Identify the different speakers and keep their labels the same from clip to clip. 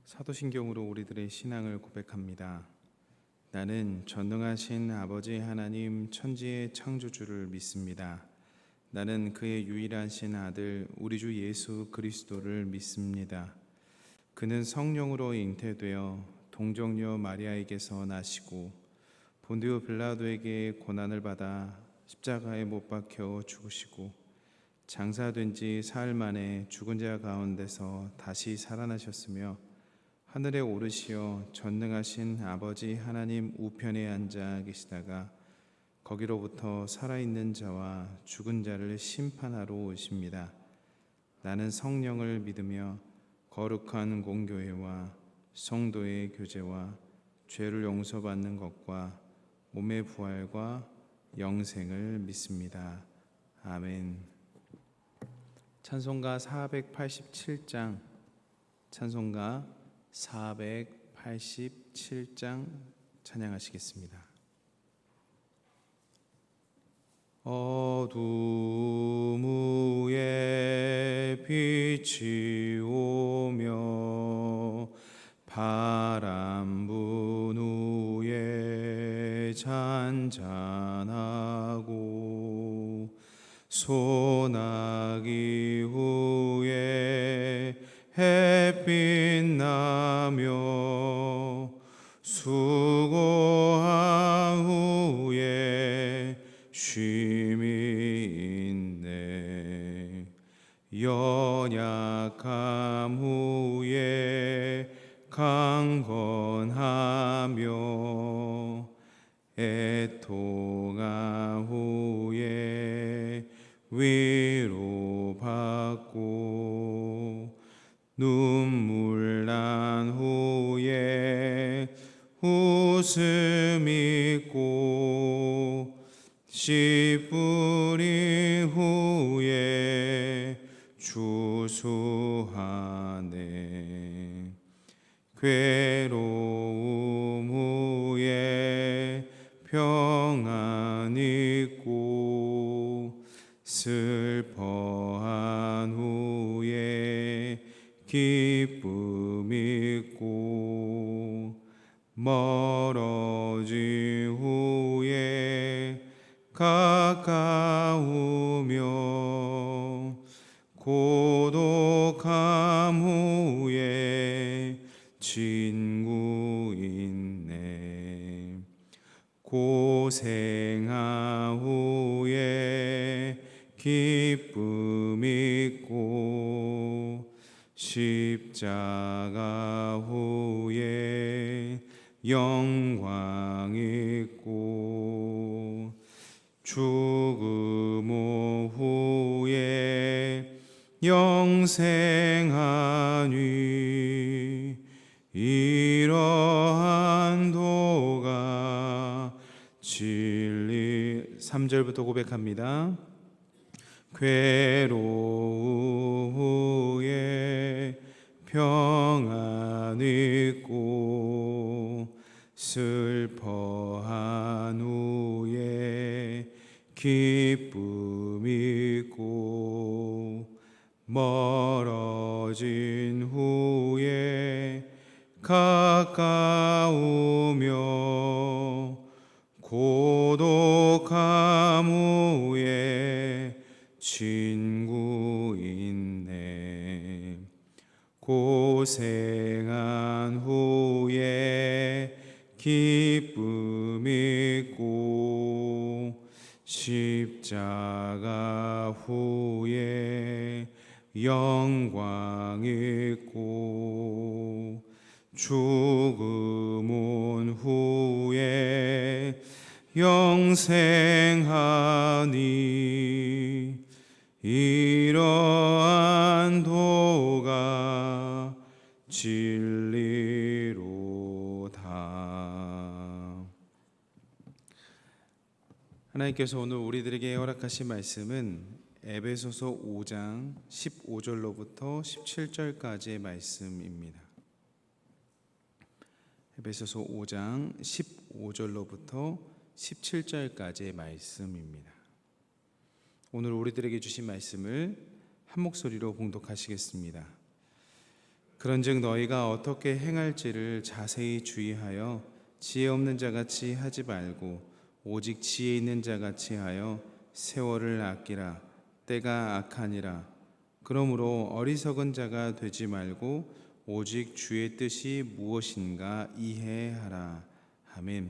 Speaker 1: 사도신경으로 우리들의 신앙을 고백합니다. 나는 전능하신 아버지 하나님 천지의 창조주를 믿습니다. 나는 그의 유일하신 아들 우리 주 예수 그리스도를 믿습니다. 그는 성령으로 잉태되어 동정녀 마리아에게서 나시고 본디오 빌라도에게 고난을 받아 십자가에 못 박혀 죽으시고 장사된 지 사흘 만에 죽은 자 가운데서 다시 살아나셨으며 하늘에 오르시어 전능하신 아버지 하나님 우편에 앉아 계시다가 거기로부터 살아있는 자와 죽은 자를 심판하러 오십니다. 나는 성령을 믿으며 거룩한 공교회와 성도의 교제와 죄를 용서받는 것과 몸의 부활과 영생을 믿습니다. 아멘. 찬송가 487장 찬송가 487장 찬양하시겠습니다. 어둠 위에 빛이 오며 바람 분 후에 잔잔하고 소나기 후에 햇빛 나며 수고한 후에 쉼이 있네. 연약함 후에 강건하며 애통함 후에 위로받고 눈물 난 후에 웃음 있고 씨 뿌린 후에 주수하네. 괴로움 후에 평안 있고 슬퍼한 후에 기쁨 있고 멀어진 후에 가까우며 고독함 후에 친구 있네. 고생한 후에 기쁨 있고 십자가 후에 영광 있고 죽음 후에 영생하니 이러한 도가 진리. 3절부터 고백합니다. 괴로움 후에 평안 있고 슬퍼한 후에 기쁨 있고 멀어진 후에 가까우며 고독함 후에 친구 있네. 고생한 후에 기쁨 있고 십자가 후에 영광 있고 죽음 온 후에 영생하니 이러한 도가 진리로다. 하나님께서 오늘 우리들에게 허락하신 말씀은 에베소서 5장 15절로부터 17절까지의 말씀입니다. 에베소서 5장 15절로부터 17절까지의 말씀입니다. 오늘 우리들에게 주신 말씀을 한 목소리로 봉독하시겠습니다. 그런즉 너희가 어떻게 행할지를 자세히 주의하여 지혜 없는 자같이 하지 말고 오직 지혜 있는 자같이 하여 세월을 아끼라. 때가 악하니라. 그러므로 어리석은 자가 되지 말고 오직 주의 뜻이 무엇인가 이해하라. 아멘.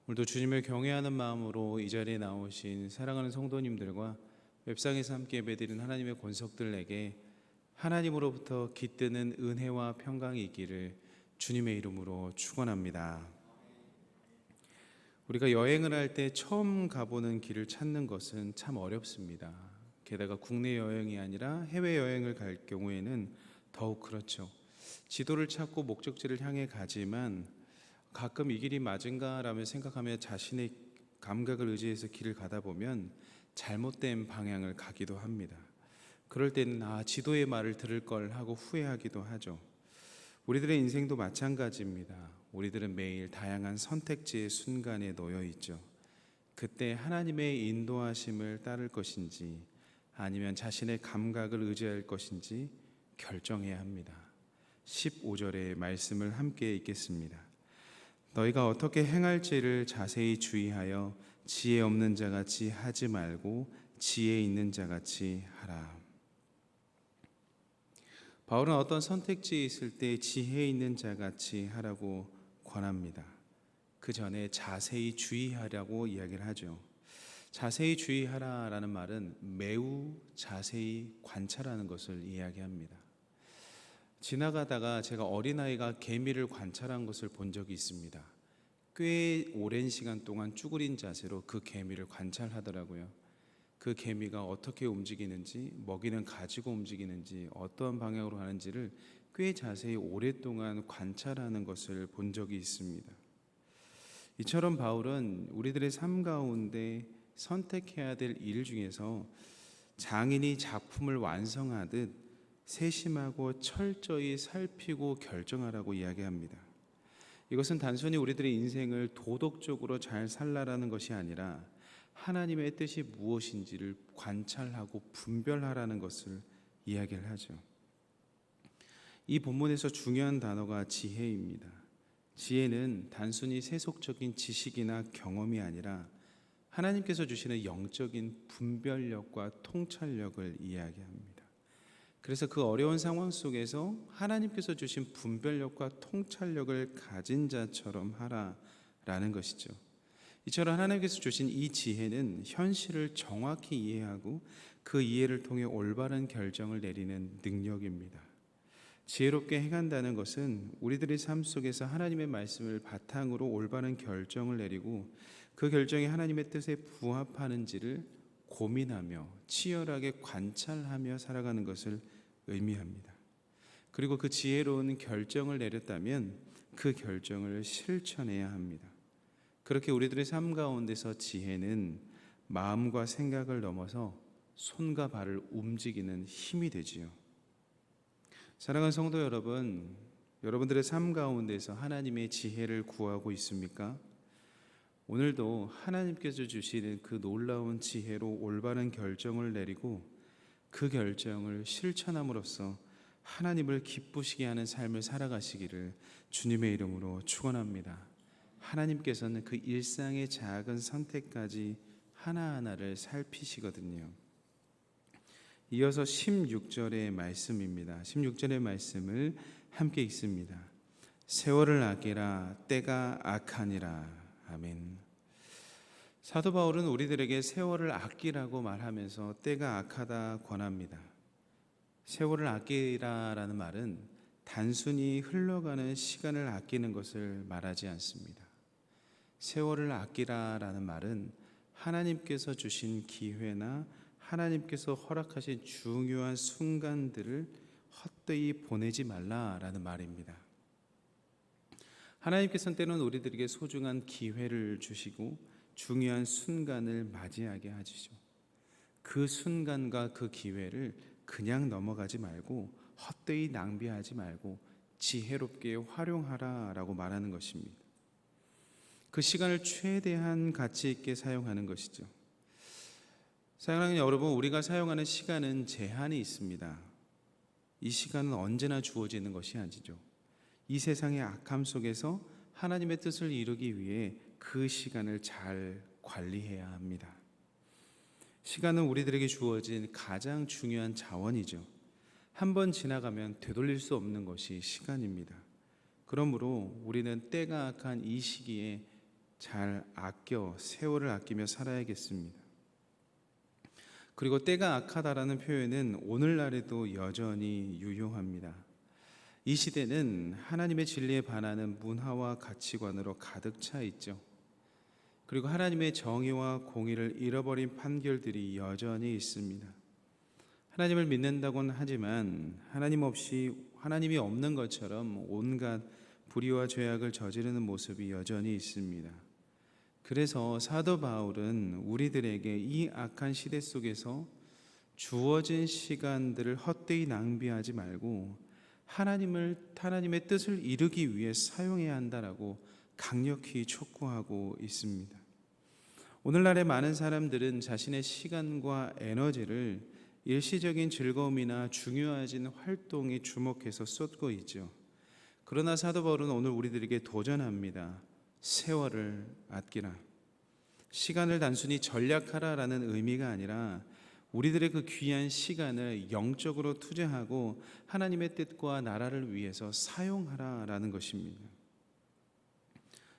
Speaker 1: 오늘도 주님을 경외하는 마음으로 이 자리에 나오신 사랑하는 성도님들과 웹상에서 함께 예배드리는 하나님의 권속들에게 하나님으로부터 깃드는 은혜와 평강이 있기를 주님의 이름으로 축원합니다. 우리가 여행을 할 때 처음 가보는 길을 찾는 것은 참 어렵습니다. 게다가 국내 여행이 아니라 해외 여행을 갈 경우에는 더욱 그렇죠. 지도를 찾고 목적지를 향해 가지만 가끔 이 길이 맞은가라며 생각하며 자신의 감각을 의지해서 길을 가다 보면 잘못된 방향을 가기도 합니다. 그럴 때는 지도의 말을 들을 걸 하고 후회하기도 하죠. 우리들의 인생도 마찬가지입니다. 우리들은 매일 다양한 선택지의 순간에 놓여 있죠. 그때 하나님의 인도하심을 따를 것인지 아니면 자신의 감각을 의지할 것인지 결정해야 합니다. 15절의 말씀을 함께 읽겠습니다. 너희가 어떻게 행할지를 자세히 주의하여 지혜 없는 자같이 하지 말고 지혜 있는 자같이 하라. 바울은 어떤 선택지에 있을 때 지혜 있는 자같이 하라고 권합니다. 그 전에 자세히 주의하라고 이야기를 하죠. 자세히 주의하라라는 말은 매우 자세히 관찰하는 것을 이야기합니다. 지나가다가 제가 어린아이가 개미를 관찰한 것을 본 적이 있습니다. 꽤 오랜 시간 동안 쭈그린 자세로 그 개미를 관찰하더라고요. 그 개미가 어떻게 움직이는지, 먹이는 가지고 움직이는지, 어떠한 방향으로 가는지를 꽤 자세히 오랫동안 관찰하는 것을 본 적이 있습니다. 이처럼 바울은 우리들의 삶 가운데 선택해야 될 일 중에서 장인이 작품을 완성하듯 세심하고 철저히 살피고 결정하라고 이야기합니다. 이것은 단순히 우리들의 인생을 도덕적으로 잘 살라라는 것이 아니라 하나님의 뜻이 무엇인지를 관찰하고 분별하라는 것을 이야기를 하죠. 이 본문에서 중요한 단어가 지혜입니다. 지혜는 단순히 세속적인 지식이나 경험이 아니라 하나님께서 주시는 영적인 분별력과 통찰력을 이야기합니다. 그래서 그 어려운 상황 속에서 하나님께서 주신 분별력과 통찰력을 가진 자처럼 하라라는 것이죠. 이처럼 하나님께서 주신 이 지혜는 현실을 정확히 이해하고 그 이해를 통해 올바른 결정을 내리는 능력입니다. 지혜롭게 행한다는 것은 우리들의 삶 속에서 하나님의 말씀을 바탕으로 올바른 결정을 내리고 그 결정이 하나님의 뜻에 부합하는지를 고민하며 치열하게 관찰하며 살아가는 것을 의미합니다. 그리고 그 지혜로운 결정을 내렸다면 그 결정을 실천해야 합니다. 그렇게 우리들의 삶 가운데서 지혜는 마음과 생각을 넘어서 손과 발을 움직이는 힘이 되지요. 사랑하는 성도 여러분, 여러분들의 삶 가운데서 하나님의 지혜를 구하고 있습니까? 오늘도 하나님께서 주시는 그 놀라운 지혜로 올바른 결정을 내리고 그 결정을 실천함으로써 하나님을 기쁘시게 하는 삶을 살아가시기를 주님의 이름으로 축원합니다. 하나님께서는 그 일상의 작은 선택까지 하나하나를 살피시거든요. 이어서 16절의 말씀입니다. 16절의 말씀을 함께 읽습니다. 세월을 아끼라. 때가 악하니라. 아멘. 사도 바울은 우리들에게 세월을 아끼라고 말하면서 때가 악하다 권합니다. 세월을 아끼라라는 말은 단순히 흘러가는 시간을 아끼는 것을 말하지 않습니다. 세월을 아끼라라는 말은 하나님께서 주신 기회나 하나님께서 허락하신 중요한 순간들을 헛되이 보내지 말라라는 말입니다. 하나님께서는 때로는 우리들에게 소중한 기회를 주시고 중요한 순간을 맞이하게 하시죠. 그 순간과 그 기회를 그냥 넘어가지 말고 헛되이 낭비하지 말고 지혜롭게 활용하라라고 말하는 것입니다. 그 시간을 최대한 가치 있게 사용하는 것이죠. 사랑하는 여러분, 우리가 사용하는 시간은 제한이 있습니다. 이 시간은 언제나 주어지는 것이 아니죠. 이 세상의 악함 속에서 하나님의 뜻을 이루기 위해 그 시간을 잘 관리해야 합니다. 시간은 우리들에게 주어진 가장 중요한 자원이죠. 한번 지나가면 되돌릴 수 없는 것이 시간입니다. 그러므로 우리는 때가 악한 이 시기에 잘 세월을 아끼며 살아야겠습니다. 그리고 때가 악하다라는 표현은 오늘날에도 여전히 유효합니다. 이 시대는 하나님의 진리에 반하는 문화와 가치관으로 가득 차 있죠. 그리고 하나님의 정의와 공의를 잃어버린 판결들이 여전히 있습니다. 하나님을 믿는다고는 하지만 하나님이 없는 것처럼 온갖 불의와 죄악을 저지르는 모습이 여전히 있습니다. 그래서 사도 바울은 우리들에게 이 악한 시대 속에서 주어진 시간들을 헛되이 낭비하지 말고 하나님의 뜻을 이루기 위해 사용해야 한다라고 강력히 촉구하고 있습니다. 오늘날의 많은 사람들은 자신의 시간과 에너지를 일시적인 즐거움이나 중요해진 활동에 주목해서 쏟고 있죠. 그러나 사도 바울은 오늘 우리들에게 도전합니다. 세월을 아끼라. 시간을 단순히 전략하라라는 의미가 아니라 우리들의 그 귀한 시간을 영적으로 투자하고 하나님의 뜻과 나라를 위해서 사용하라라는 것입니다.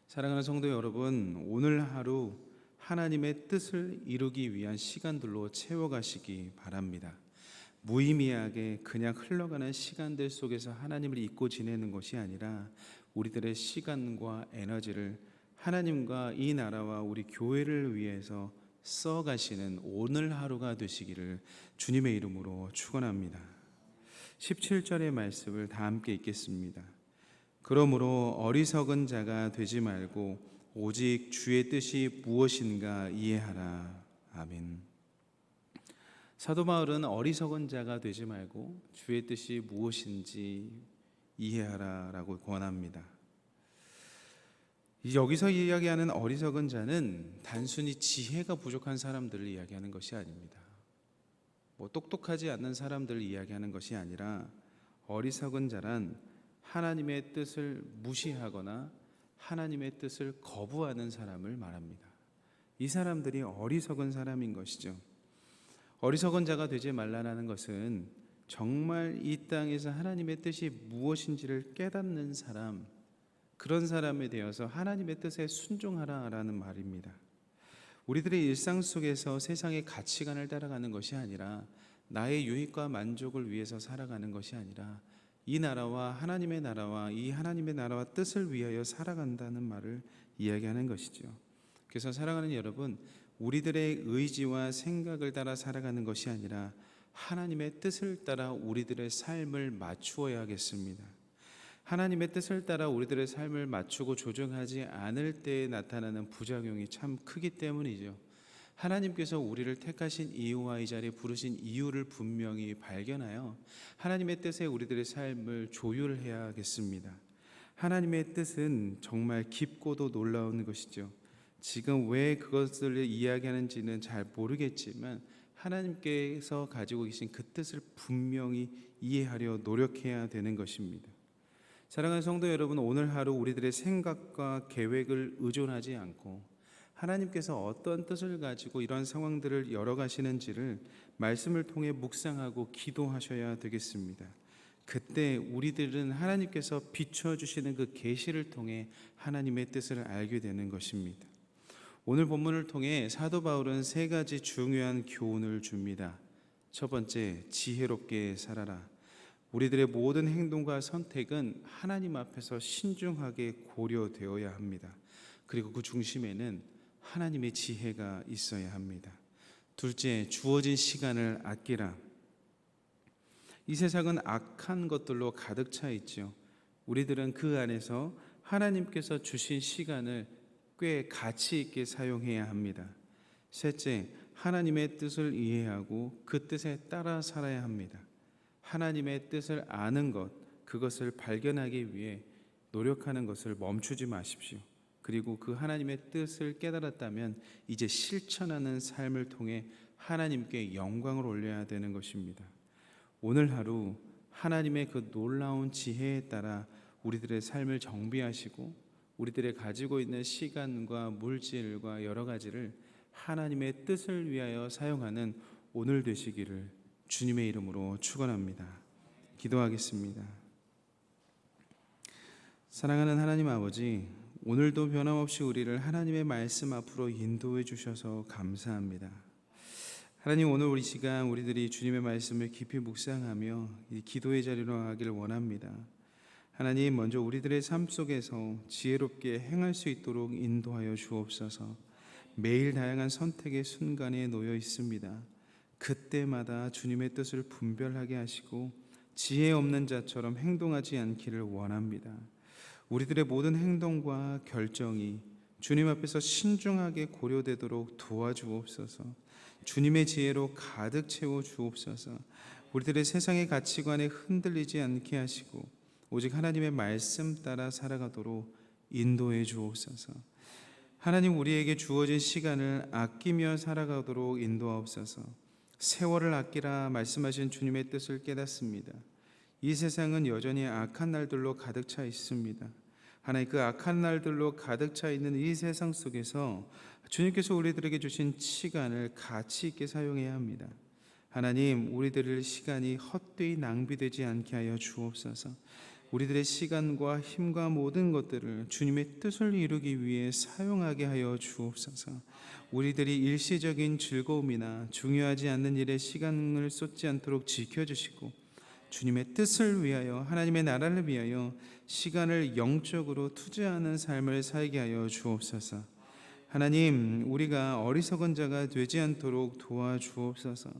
Speaker 1: 사랑하는 성도 여러분, 오늘 하루 하나님의 뜻을 이루기 위한 시간들로 채워가시기 바랍니다. 무의미하게 그냥 흘러가는 시간들 속에서 하나님을 잊고 지내는 것이 아니라 우리들의 시간과 에너지를 하나님과 이 나라와 우리 교회를 위해서 써가시는 오늘 하루가 되시기를 주님의 이름으로 축원합니다. 17절의 말씀을 다 함께 읽겠습니다. 그러므로 어리석은 자가 되지 말고 오직 주의 뜻이 무엇인가 이해하라. 아멘. 사도 바울은 어리석은 자가 되지 말고 주의 뜻이 무엇인지 이해하라라고 권합니다. 여기서 이야기하는 어리석은 자는 단순히 지혜가 부족한 사람들을 이야기하는 것이 아닙니다. 똑똑하지 않는 사람들을 이야기하는 것이 아니라 어리석은 자란 하나님의 뜻을 무시하거나 하나님의 뜻을 거부하는 사람을 말합니다. 이 사람들이 어리석은 사람인 것이죠. 어리석은 자가 되지 말라는 것은 정말 이 땅에서 하나님의 뜻이 무엇인지를 깨닫는 사람, 그런 사람에 대해서 하나님의 뜻에 순종하라라는 말입니다. 우리들의 일상 속에서 세상의 가치관을 따라가는 것이 아니라 나의 유익과 만족을 위해서 살아가는 것이 아니라 이 나라와 하나님의 나라와 뜻을 위하여 살아간다는 말을 이야기하는 것이죠. 그래서 사랑하는 여러분, 우리들의 의지와 생각을 따라 살아가는 것이 아니라 하나님의 뜻을 따라 우리들의 삶을 맞추어야 하겠습니다. 하나님의 뜻을 따라 우리들의 삶을 맞추고 조정하지 않을 때에 나타나는 부작용이 참 크기 때문이죠. 하나님께서 우리를 택하신 이유와 이 자리에 부르신 이유를 분명히 발견하여 하나님의 뜻에 우리들의 삶을 조율해야 하겠습니다. 하나님의 뜻은 정말 깊고도 놀라운 것이죠. 지금 왜 그것을 이야기하는지는 잘 모르겠지만 하나님께서 가지고 계신 그 뜻을 분명히 이해하려 노력해야 되는 것입니다. 사랑하는 성도 여러분, 오늘 하루 우리들의 생각과 계획을 의존하지 않고 하나님께서 어떤 뜻을 가지고 이런 상황들을 열어가시는지를 말씀을 통해 묵상하고 기도하셔야 되겠습니다. 그때 우리들은 하나님께서 비춰주시는 그 계시를 통해 하나님의 뜻을 알게 되는 것입니다. 오늘 본문을 통해 사도 바울은 세 가지 중요한 교훈을 줍니다. 첫 번째, 지혜롭게 살아라. 우리들의 모든 행동과 선택은 하나님 앞에서 신중하게 고려되어야 합니다. 그리고 그 중심에는 하나님의 지혜가 있어야 합니다. 둘째, 주어진 시간을 아끼라. 이 세상은 악한 것들로 가득 차 있죠. 우리들은 그 안에서 하나님께서 주신 시간을 꽤 가치 있게 사용해야 합니다. 셋째, 하나님의 뜻을 이해하고 그 뜻에 따라 살아야 합니다. 하나님의 뜻을 아는 것, 그것을 발견하기 위해 노력하는 것을 멈추지 마십시오. 그리고 그 하나님의 뜻을 깨달았다면 이제 실천하는 삶을 통해 하나님께 영광을 올려야 되는 것입니다. 오늘 하루 하나님의 그 놀라운 지혜에 따라 우리들의 삶을 정비하시고 우리들의 가지고 있는 시간과 물질과 여러 가지를 하나님의 뜻을 위하여 사용하는 오늘 되시기를 주님의 이름으로 축원합니다. 기도하겠습니다. 사랑하는 하나님 아버지, 오늘도 변함없이 우리를 하나님의 말씀 앞으로 인도해 주셔서 감사합니다. 하나님, 오늘 우리 시간 우리들이 주님의 말씀을 깊이 묵상하며 이 기도의 자리로 가기를 원합니다. 하나님, 먼저 우리들의 삶 속에서 지혜롭게 행할 수 있도록 인도하여 주옵소서. 매일 다양한 선택의 순간에 놓여 있습니다. 그때마다 주님의 뜻을 분별하게 하시고 지혜 없는 자처럼 행동하지 않기를 원합니다. 우리들의 모든 행동과 결정이 주님 앞에서 신중하게 고려되도록 도와주옵소서. 주님의 지혜로 가득 채워 주옵소서. 우리들의 세상의 가치관에 흔들리지 않게 하시고 오직 하나님의 말씀 따라 살아가도록 인도해 주옵소서. 하나님, 우리에게 주어진 시간을 아끼며 살아가도록 인도하옵소서. 세월을 아끼라 말씀하신 주님의 뜻을 깨닫습니다. 이 세상은 여전히 악한 날들로 가득 차 있습니다. 하나님, 그 악한 날들로 가득 차 있는 이 세상 속에서 주님께서 우리들에게 주신 시간을 가치 있게 사용해야 합니다. 하나님, 우리들의 시간이 헛되이 낭비되지 않게 하여 주옵소서. 우리들의 시간과 힘과 모든 것들을 주님의 뜻을 이루기 위해 사용하게 하여 주옵소서. 우리들이 일시적인 즐거움이나 중요하지 않는 일에 시간을 쏟지 않도록 지켜주시고 주님의 뜻을 위하여, 하나님의 나라를 위하여 시간을 영적으로 투자하는 삶을 살게 하여 주옵소서. 하나님, 우리가 어리석은 자가 되지 않도록 도와주옵소서.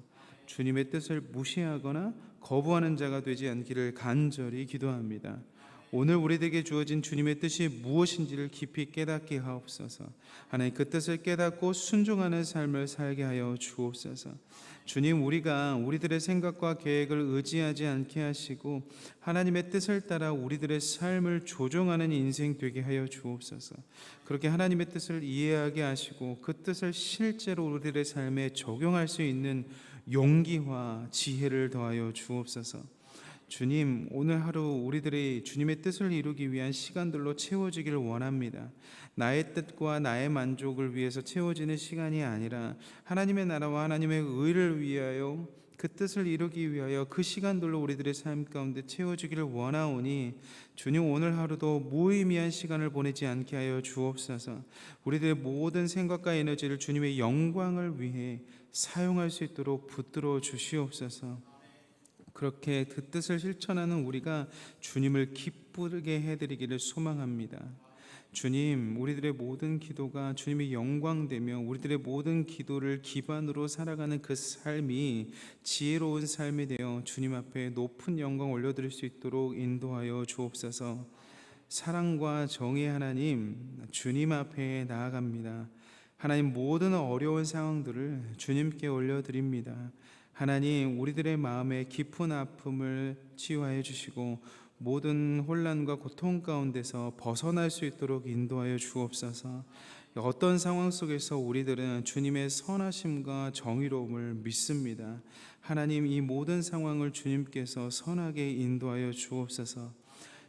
Speaker 1: 주님의 뜻을 무시하거나 거부하는 자가 되지 않기를 간절히 기도합니다. 오늘 우리에게 주어진 주님의 뜻이 무엇인지를 깊이 깨닫게 하옵소서. 하나님, 그 뜻을 깨닫고 순종하는 삶을 살게 하여 주옵소서. 주님, 우리가 우리들의 생각과 계획을 의지하지 않게 하시고 하나님의 뜻을 따라 우리들의 삶을 조종하는 인생 되게 하여 주옵소서. 그렇게 하나님의 뜻을 이해하게 하시고 그 뜻을 실제로 우리들의 삶에 적용할 수 있는 용기와 지혜를 더하여 주옵소서. 주님, 오늘 하루 우리들이 주님의 뜻을 이루기 위한 시간들로 채워지기를 원합니다. 나의 뜻과 나의 만족을 위해서 채워지는 시간이 아니라 하나님의 나라와 하나님의 의를 위하여, 그 뜻을 이루기 위하여 그 시간들로 우리들의 삶 가운데 채워지기를 원하오니 주님, 오늘 하루도 무의미한 시간을 보내지 않게 하여 주옵소서. 우리들의 모든 생각과 에너지를 주님의 영광을 위해 사용할 수 있도록 붙들어 주시옵소서. 그렇게 그 뜻을 실천하는 우리가 주님을 기쁘게 해드리기를 소망합니다. 주님, 우리들의 모든 기도가 주님의 영광되며 우리들의 모든 기도를 기반으로 살아가는 그 삶이 지혜로운 삶이 되어 주님 앞에 높은 영광 올려드릴 수 있도록 인도하여 주옵소서. 사랑과 정의 하나님, 주님 앞에 나아갑니다. 하나님, 모든 어려운 상황들을 주님께 올려드립니다. 하나님, 우리들의 마음에 깊은 아픔을 치유하여 주시고 모든 혼란과 고통 가운데서 벗어날 수 있도록 인도하여 주옵소서. 어떤 상황 속에서 우리들은 주님의 선하심과 정의로움을 믿습니다. 하나님, 이 모든 상황을 주님께서 선하게 인도하여 주옵소서.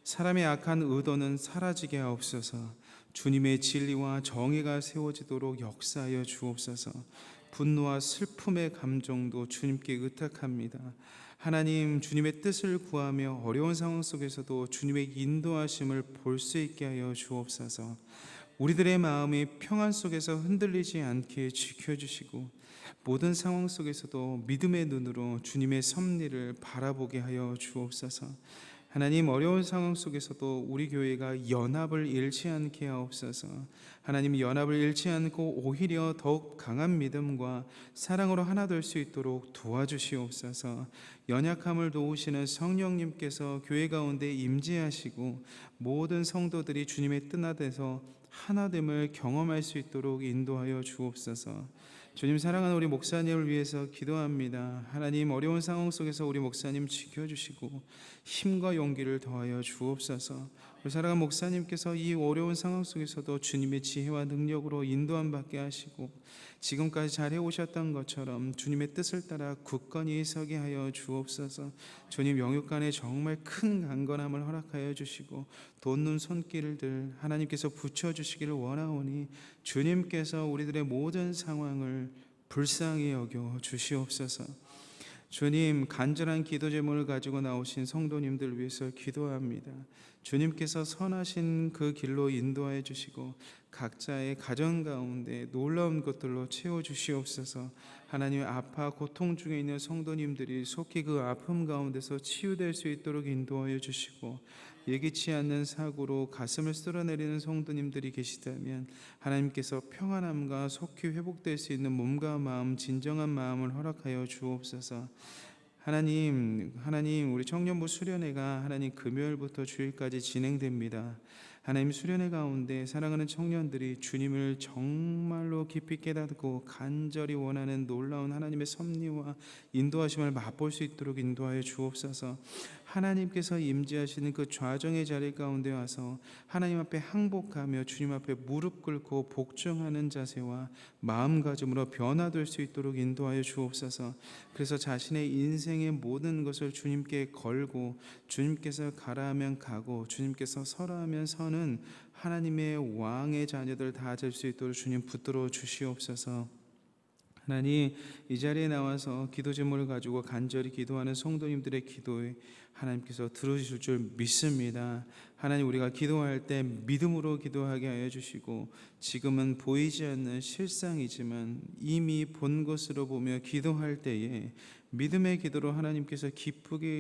Speaker 1: 사람의 악한 의도는 사라지게 하옵소서. 주님의 진리와 정의가 세워지도록 역사하여 주옵소서. 분노와 슬픔의 감정도 주님께 의탁합니다. 하나님, 주님의 뜻을 구하며 어려운 상황 속에서도 주님의 인도하심을 볼 수 있게 하여 주옵소서. 우리들의 마음이 평안 속에서 흔들리지 않게 지켜주시고 모든 상황 속에서도 믿음의 눈으로 주님의 섭리를 바라보게 하여 주옵소서. 하나님, 어려운 상황 속에서도 우리 교회가 연합을 잃지 않게 하옵소서. 하나님, 연합을 잃지 않고 오히려 더욱 강한 믿음과 사랑으로 하나 될 수 있도록 도와주시옵소서. 연약함을 도우시는 성령님께서 교회 가운데 임재하시고 모든 성도들이 주님의 뜻 안에서 하나됨을 경험할 수 있도록 인도하여 주옵소서. 주님, 사랑하는 우리 목사님을 위해서 기도합니다. 하나님, 어려운 상황 속에서 우리 목사님 지켜주시고 힘과 용기를 더하여 주옵소서. 우리 사랑하는 목사님께서 이 어려운 상황 속에서도 주님의 지혜와 능력으로 인도함 받게 하시고 지금까지 잘해오셨던 것처럼 주님의 뜻을 따라 굳건히 서게 하여 주옵소서. 주님 영육간에 정말 큰 강건함을 허락하여 주시고 돋는 손길들 하나님께서 붙여주시기를 원하오니 주님께서 우리들의 모든 상황을 불쌍히 여겨 주시옵소서. 주님, 간절한 기도 제목을 가지고 나오신 성도님들 위해서 기도합니다. 주님께서 선하신 그 길로 인도하여 주시고 각자의 가정 가운데 놀라운 것들로 채워 주시옵소서. 하나님, 아파 고통 중에 있는 성도님들이 속히 그 아픔 가운데서 치유될 수 있도록 인도하여 주시고 예기치 않는 사고로 가슴을 쓸어내리는 성도님들이 계시다면 하나님께서 평안함과 속히 회복될 수 있는 몸과 마음, 진정한 마음을 허락하여 주옵소서. 하나님, 우리 청년부 수련회가 하나님 금요일부터 주일까지 진행됩니다. 하나님, 수련회 가운데 사랑하는 청년들이 주님을 정말로 깊이 깨닫고 간절히 원하는 놀라운 하나님의 섭리와 인도하심을 맛볼 수 있도록 인도하여 주옵소서. 하나님께서 임재하시는 그 좌정의 자리 가운데 와서 하나님 앞에 항복하며 주님 앞에 무릎 꿇고 복종하는 자세와 마음가짐으로 변화될 수 있도록 인도하여 주옵소서. 그래서 자신의 인생의 모든 것을 주님께 걸고 주님께서 가라 하면 가고 주님께서 서라 하면 서는 하나님의 왕의 자녀들 다 될 수 있도록 주님 붙들어 주시옵소서. 하나님, 이 자리에 나와서 기도 제목을 가지고 간절히 기도하는 성도님들의 기도에 하나님께서 들어주실 줄 믿습니다. 하나님, 우리가 기도할 때 믿음으로 기도하게 하여 주시고 지금은 보이지 않는 실상이지만 이미 본 것으로 보며 기도할 때에 믿음의 기도로 하나님께서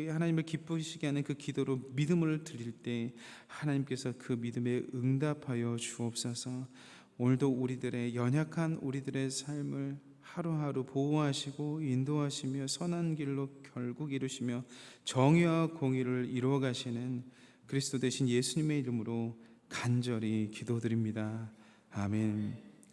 Speaker 1: 하나님을 기쁘시게 하는 그 기도로 믿음을 드릴 때 하나님께서 그 믿음에 응답하여 주옵소서. 오늘도 우리들의 연약한 우리들의 삶을 하루하루 보호하시고 인도하시며 선한 길로 결국 이루시며 정의와 공의를 이루어 가시는 그리스도 되신 예수님의 이름으로 간절히 기도드립니다. 아멘.